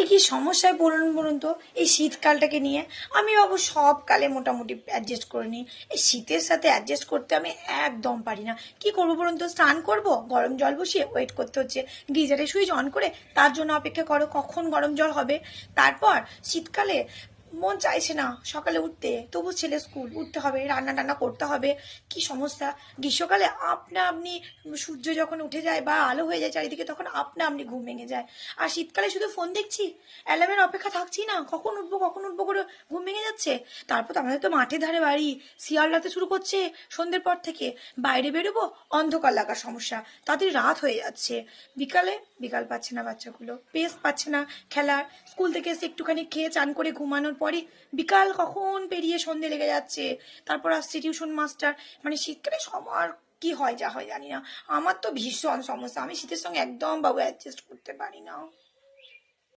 কি সমস্যায় বলুন তো এই শীতকালটাকে নিয়ে। আমি বাবু সব কালে মোটামুটি অ্যাডজাস্ট করে নিই, এই শীতের সাথে অ্যাডজাস্ট করতে আমি একদম পারি না। কি করবো বলুন তো? স্নান করব, গরম জল বসিয়ে ওয়েট করতে হচ্ছে, গিজারে সুইচ অন করে তার জন্য অপেক্ষা করো কখন গরম জল হবে। তারপর শীতকালে মন চাইছে না সকালে উঠতে, তবু ছেলে স্কুল উঠতে হবে, রান্না টান্না করতে হবে, কি সমস্যা। গ্রীষ্মকালে আপনা আপনি সূর্য যখন উঠে যায় বা আলো হয়ে যায় চারিদিকে, তখন আপনা আপনি ঘুম ভেঙে যায়। আর শীতকালে শুধু ফোন দেখছি, অ্যালার্মের অপেক্ষা থাকছি না, কখন উঠবো করে ঘুম ভেঙে যাচ্ছে। তারপর তো আমাদের তো মাঠের ধারে বাড়ি, শিয়াল রাতে শুরু করছে সন্ধ্যের পর থেকে, বাইরে বেরোবো অন্ধকার লাগার সমস্যা, তাদের রাত হয়ে যাচ্ছে। বিকাল পাচ্ছে না বাচ্চাগুলো, পেস পাচ্ছে না খেলার, স্কুল থেকে এসে একটুখানি খেয়ে চান করে ঘুমানোর পরই বিকাল কখন পেরিয়ে সন্ধে লেগে যাচ্ছে। তারপর আসছে টিউশন মাস্টার, মানে শীতকালে সবার কি হয় যা হয় জানি না। আমার তো ভীষণ সমস্যা, আমি শীতের সঙ্গে একদম বাবু অ্যাডজাস্ট করতে পারি না।